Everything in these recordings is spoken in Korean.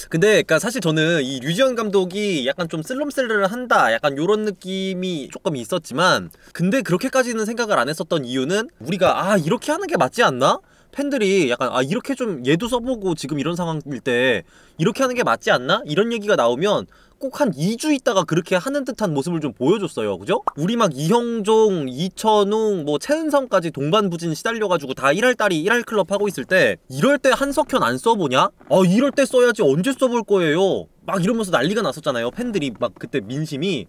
근데 그니까 사실 저는 이 류지현 감독이 약간 좀 쓸름쓸르를 한다 약간 요런 느낌이 조금 있었지만, 근데 그렇게까지는 생각을 안 했었던 이유는 우리가 이렇게 하는 게 맞지 않나? 팬들이 약간 이렇게 좀 얘도 써보고 지금 이런 상황일 때 이렇게 하는 게 맞지 않나? 이런 얘기가 나오면 꼭 한 2주 있다가 그렇게 하는 듯한 모습을 좀 보여줬어요. 그죠? 우리 막 이형종, 이천웅, 뭐 최은성까지 동반부진 시달려가지고 다 1할다리 1할 클럽 하고 있을 때, 이럴 때 한석현 안 써보냐? 이럴 때 써야지 언제 써볼 거예요? 막 이러면서 난리가 났었잖아요. 팬들이 막 그때 민심이.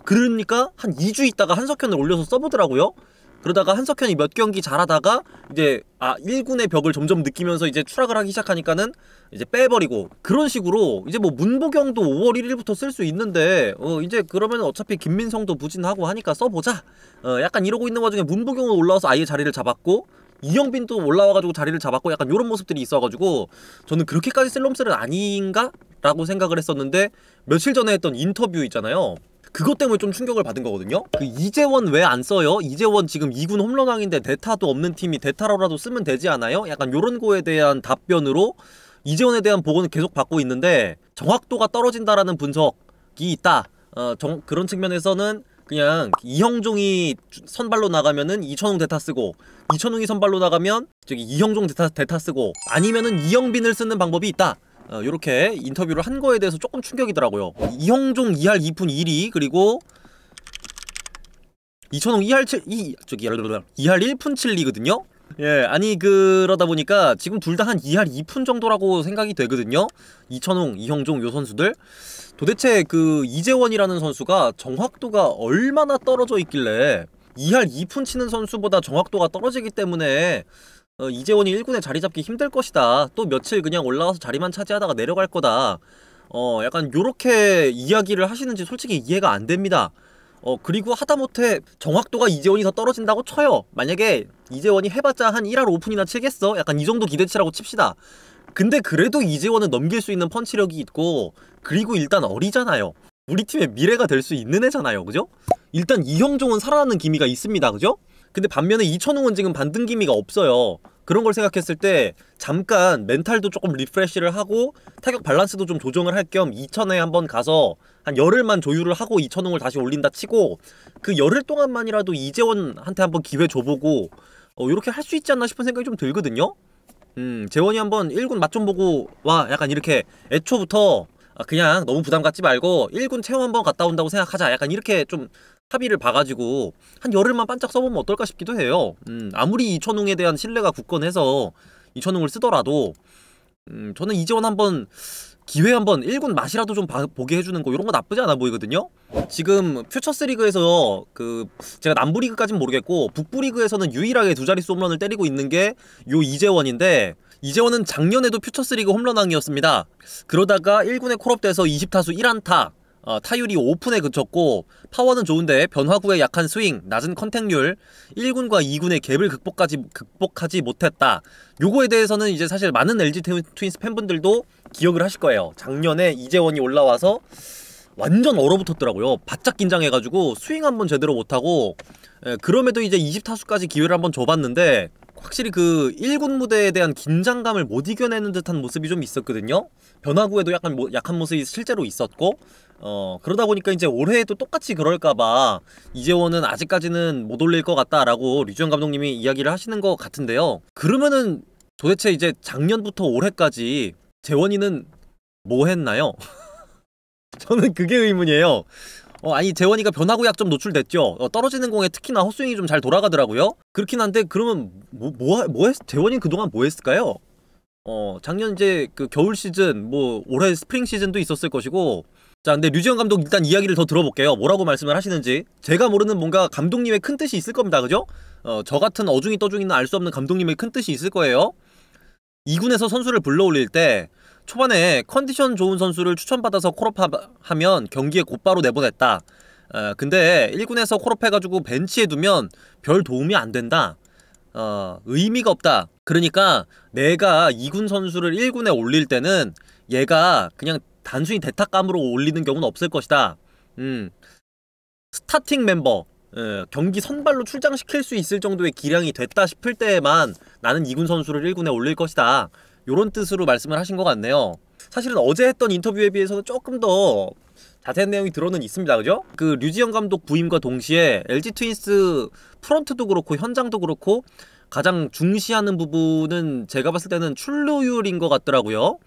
그러니까 한 2주 있다가 한석현을 올려서 써보더라고요. 그러다가 한석현이 몇 경기 잘하다가 이제 1군의 벽을 점점 느끼면서 이제 추락을 하기 시작하니까는 이제 빼버리고, 그런 식으로 이제 뭐 문보경도 5월 1일부터 쓸 수 있는데 이제 그러면 어차피 김민성도 부진하고 하니까 써보자, 약간 이러고 있는 와중에 문보경은 올라와서 아예 자리를 잡았고 이영빈도 올라와가지고 자리를 잡았고, 약간 요런 모습들이 있어가지고 저는 그렇게까지 쓸럼쓸은 아닌가? 라고 생각을 했었는데, 며칠 전에 했던 인터뷰 있잖아요, 그것 때문에 좀 충격을 받은 거거든요? 그 이재원 왜 안 써요? 이재원 지금 2군 홈런왕인데 대타도 없는 팀이 대타로라도 쓰면 되지 않아요? 약간 요런 거에 대한 답변으로 이재원에 대한 보고는 계속 받고 있는데, 정확도가 떨어진다라는 분석이 있다. 그런 측면에서는 그냥 이형종이 선발로 나가면은 이천웅 대타 쓰고, 이천웅이 선발로 나가면 저기 이형종 대타 쓰고, 아니면은 이영빈을 쓰는 방법이 있다. 요렇게 인터뷰를 한 거에 대해서 조금 충격이더라고요. 이형종 2할 2푼 1리, 그리고 이천웅 2할 1푼 7리거든요? 예, 아니 그러다 보니까 지금 둘 다 한 2할 2푼 정도라고 생각이 되거든요? 이천웅, 이형종 요 선수들. 도대체 그 이재원이라는 선수가 정확도가 얼마나 떨어져 있길래 2할 2푼 치는 선수보다 정확도가 떨어지기 때문에 이재원이 1군에 자리 잡기 힘들 것이다, 또 며칠 그냥 올라와서 자리만 차지하다가 내려갈 거다, 약간 요렇게 이야기를 하시는지 솔직히 이해가 안 됩니다. 그리고 하다못해 정확도가 이재원이 더 떨어진다고 쳐요. 만약에 이재원이 해봤자 한 1할 5푼이나 치겠어? 약간 이 정도 기대치라고 칩시다. 근데 그래도 이재원은 넘길 수 있는 펀치력이 있고, 그리고 일단 어리잖아요. 우리 팀의 미래가 될 수 있는 애잖아요. 그죠? 일단 이형종은 살아나는 기미가 있습니다. 그죠? 근데 반면에 이천웅은 지금 반등 기미가 없어요. 그런 걸 생각했을 때 잠깐 멘탈도 조금 리프레시를 하고 타격 밸런스도 좀 조정을 할 겸 이천에 한번 가서 한 열흘만 조율을 하고 이천웅을 다시 올린다 치고, 그 열흘 동안만이라도 이재원한테 한번 기회 줘보고 요렇게 할 수 있지 않나 싶은 생각이 좀 들거든요? 재원이 한번 1군 맛 좀 보고 와, 약간 이렇게 애초부터 그냥 너무 부담 갖지 말고 1군 체험 한번 갔다 온다고 생각하자, 약간 이렇게 좀 합의를 봐가지고 한 열흘만 반짝 써보면 어떨까 싶기도 해요. 아무리 이천웅에 대한 신뢰가 굳건해서 이천웅을 쓰더라도 저는 이재원 한번 기회 한번 1군 맛이라도 좀 보게 해주는 거, 이런 거 나쁘지 않아 보이거든요? 지금 퓨처스리그에서 제가 남부리그까진 모르겠고 북부리그에서는 유일하게 두 자릿수 홈런을 때리고 있는 게 요 이재원인데, 이재원은 작년에도 퓨처스리그 홈런왕이었습니다. 그러다가 1군에 콜업돼서 20타수 1안타, 타율이 5푼에 그쳤고 파워는 좋은데 변화구에 약한 스윙, 낮은 컨택률, 1군과 2군의 갭을 극복하지 못했다. 요거에 대해서는 이제 사실 많은 LG 트윈스 팬분들도 기억을 하실 거예요. 작년에 이재원이 올라와서 완전 얼어붙었더라고요. 바짝 긴장해가지고 스윙 한번 제대로 못하고, 그럼에도 이제 20타수까지 기회를 한번 줘봤는데 확실히 그 1군 무대에 대한 긴장감을 못 이겨내는 듯한 모습이 좀 있었거든요. 변화구에도 약간 약한 모습이 실제로 있었고, 그러다 보니까 이제 올해에도 똑같이 그럴까봐 이재원은 아직까지는 못 올릴 것 같다라고 류지현 감독님이 이야기를 하시는 것 같은데요. 그러면은 도대체 이제 작년부터 올해까지 재원이는 뭐 했나요? 저는 그게 의문이에요. 아니 재원이가 변화구 약점 노출됐죠. 떨어지는 공에 특히나 헛스윙이 좀 잘 돌아가더라고요. 그렇긴 한데 그러면 재원이는 그동안 뭐 했을까요? 작년 이제 그 겨울 시즌, 뭐 올해 스프링 시즌도 있었을 것이고. 자, 근데 류지현 감독 일단 이야기를 더 들어볼게요. 뭐라고 말씀을 하시는지. 제가 모르는 뭔가 감독님의 큰 뜻이 있을 겁니다. 그죠? 저 같은 어중이 떠중이는 알 수 없는 감독님의 큰 뜻이 있을 거예요. 2군에서 선수를 불러올릴 때 초반에 컨디션 좋은 선수를 추천받아서 콜업하면 경기에 곧바로 내보냈다. 근데 1군에서 콜업해가지고 벤치에 두면 별 도움이 안 된다. 의미가 없다. 그러니까 내가 2군 선수를 1군에 올릴 때는 얘가 그냥 단순히 대타감으로 올리는 경우는 없을 것이다. 스타팅 멤버, 경기 선발로 출장시킬 수 있을 정도의 기량이 됐다 싶을 때에만 나는 2군 선수를 1군에 올릴 것이다. 요런 뜻으로 말씀을 하신 것 같네요. 사실은 어제 했던 인터뷰에 비해서는 조금 더 자세한 내용이 들어는 있습니다. 그죠? 그 류지영 감독 부임과 동시에 LG 트윈스 프런트도 그렇고 현장도 그렇고 가장 중시하는 부분은 제가 봤을 때는 출루율인 것 같더라고요.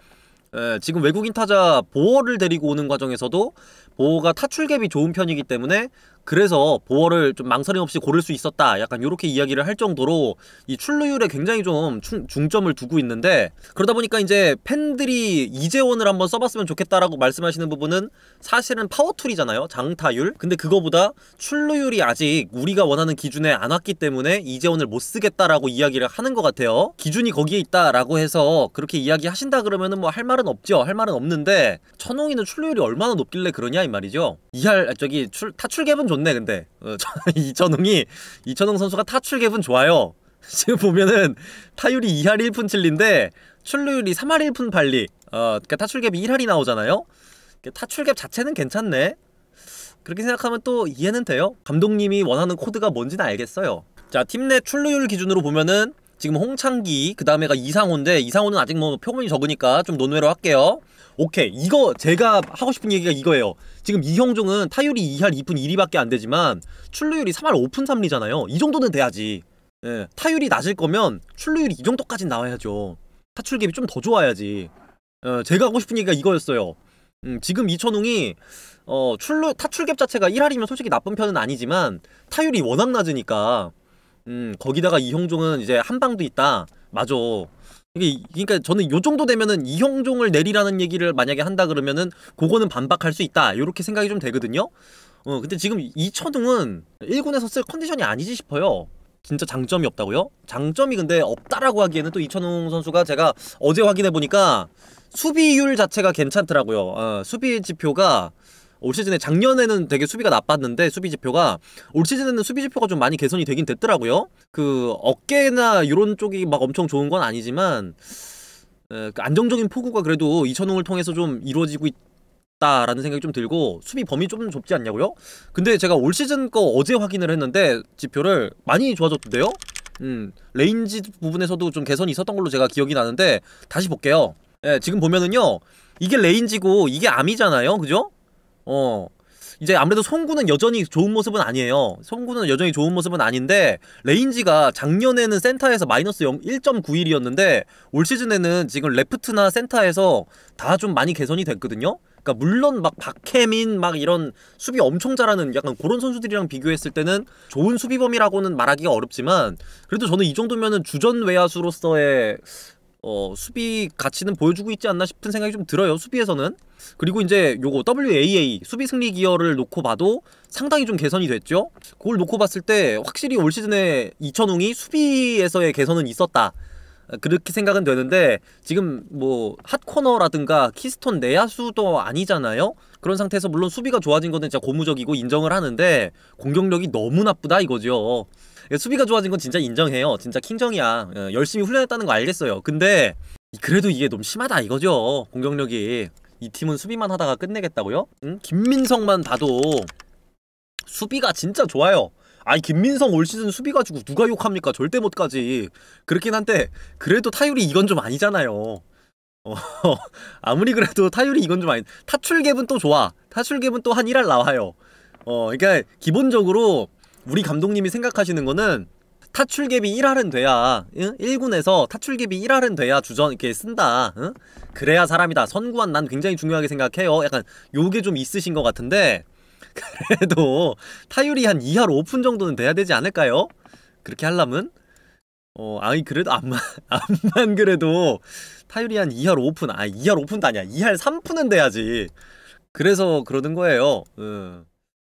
지금 외국인 타자 보어를 데리고 오는 과정에서도 보어가 타출갭이 좋은 편이기 때문에 그래서 보어를 좀 망설임 없이 고를 수 있었다, 약간 요렇게 이야기를 할 정도로 이 출루율에 굉장히 좀 중점을 두고 있는데, 그러다 보니까 이제 팬들이 이재원을 한번 써봤으면 좋겠다라고 말씀하시는 부분은 사실은 파워툴이잖아요, 장타율. 근데 그거보다 출루율이 아직 우리가 원하는 기준에 안 왔기 때문에 이재원을 못 쓰겠다라고 이야기를 하는 것 같아요. 기준이 거기에 있다라고 해서 그렇게 이야기하신다 그러면은 뭐 할 말은 없죠. 할 말은 없는데 천홍이는 출루율이 얼마나 높길래 그러냐 이 말이죠. 타출갭은 좋네. 근데 이천홍 선수가 타출갭은 좋아요. 지금 보면은 타율이 2할 1푼 7리인데 출루율이 3할 1푼 8리. 그러니까 타출갭이 1할이 나오잖아요. 타출갭 자체는 괜찮네. 그렇게 생각하면 또 이해는 돼요. 감독님이 원하는 코드가 뭔지는 알겠어요. 자, 팀 내 출루율 기준으로 보면은 지금 홍창기, 그 다음에가 이상호인데 이상호는 아직 뭐 표본이 적으니까 좀 논외로 할게요. 오케이, 이거 제가 하고 싶은 얘기가 이거예요. 지금 이형종은 타율이 2할 2푼 1리밖에 안 되지만 출루율이 3할 5푼 3리잖아요. 이 정도는 돼야지. 예, 타율이 낮을 거면 출루율이 이 정도까진 나와야죠. 타출갭이 좀 더 좋아야지. 제가 하고 싶은 얘기가 이거였어요. 지금 이천웅이 타출갭 자체가 1할이면 솔직히 나쁜 편은 아니지만 타율이 워낙 낮으니까 거기다가 이형종은 이제 한방도 있다. 맞아. 그러니까 저는 요 정도 되면은 이형종을 내리라는 얘기를 만약에 한다 그러면은 그거는 반박할 수 있다, 요렇게 생각이 좀 되거든요. 근데 지금 이천웅은 1군에서 쓸 컨디션이 아니지 싶어요. 진짜 장점이 없다고요? 장점이 근데 없다라고 하기에는 또 이천웅 선수가 제가 어제 확인해보니까 수비율 자체가 괜찮더라고요. 수비 지표가 올 시즌에, 작년에는 되게 수비가 나빴는데 수비 지표가 올 시즌에는 수비 지표가 좀 많이 개선이 되긴 됐더라고요. 그 어깨나 이런 쪽이 막 엄청 좋은 건 아니지만 그 안정적인 포구가 그래도 이천웅을 통해서 좀 이루어지고 있다라는 생각이 좀 들고, 수비 범위 좀 좁지 않냐고요? 근데 제가 올 시즌 거 어제 확인을 했는데 지표를 많이 좋아졌던데요? 레인지 부분에서도 좀 개선이 있었던 걸로 제가 기억이 나는데 다시 볼게요. 예, 지금 보면은요, 이게 레인지고 이게 암이잖아요, 그죠? 이제 아무래도 송구는 여전히 좋은 모습은 아니에요. 송구는 여전히 좋은 모습은 아닌데 레인지가 작년에는 센터에서 마이너스 1.91이었는데 올 시즌에는 지금 레프트나 센터에서 다 좀 많이 개선이 됐거든요. 그러니까 물론 막 박혜민 막 이런 수비 엄청 잘하는 약간 그런 선수들이랑 비교했을 때는 좋은 수비범이라고는 말하기가 어렵지만, 그래도 저는 이 정도면은 주전 외야수로서의 수비 가치는 보여주고 있지 않나 싶은 생각이 좀 들어요, 수비에서는. 그리고 이제 요거 WAA 수비 승리 기여를 놓고 봐도 상당히 좀 개선이 됐죠. 그걸 놓고 봤을 때 확실히 올 시즌에 이천웅이 수비에서의 개선은 있었다, 그렇게 생각은 되는데, 지금 뭐 핫코너라든가 키스톤 내야수도 아니잖아요. 그런 상태에서 물론 수비가 좋아진 거는 진짜 고무적이고 인정을 하는데 공격력이 너무 나쁘다 이거죠. 수비가 좋아진 건 진짜 인정해요. 진짜 킹정이야. 열심히 훈련했다는 거 알겠어요. 근데 그래도 이게 너무 심하다 이거죠, 공격력이. 이 팀은 수비만 하다가 끝내겠다고요? 김민성만 봐도 수비가 진짜 좋아요. 아니, 김민성 올 시즌 수비 가지고 누가 욕합니까? 절대 못 가지. 그렇긴 한데 그래도 타율이 이건 좀 아니잖아요. 아무리 그래도 타율이 이건 좀 아니. 타출갭은 또 좋아. 타출갭은 또 한 1할 나와요. 그러니까 기본적으로 우리 감독님이 생각하시는 거는 타출갭이 1할은 돼야, 1군에서 타출갭이 1할은 돼야 주전 이렇게 쓴다. 그래야 사람이다. 선구안 난 굉장히 중요하게 생각해요. 약간 요게 좀 있으신 것 같은데, 그래도 타율이 한 2할 5푼 정도는 돼야 되지 않을까요? 그렇게 하려면? 아니 그래도 암만 그래도 타율이 한 2할 5푼, 2할 5푼도 아니야. 2할 3푼은 돼야지. 그래서 그러는 거예요.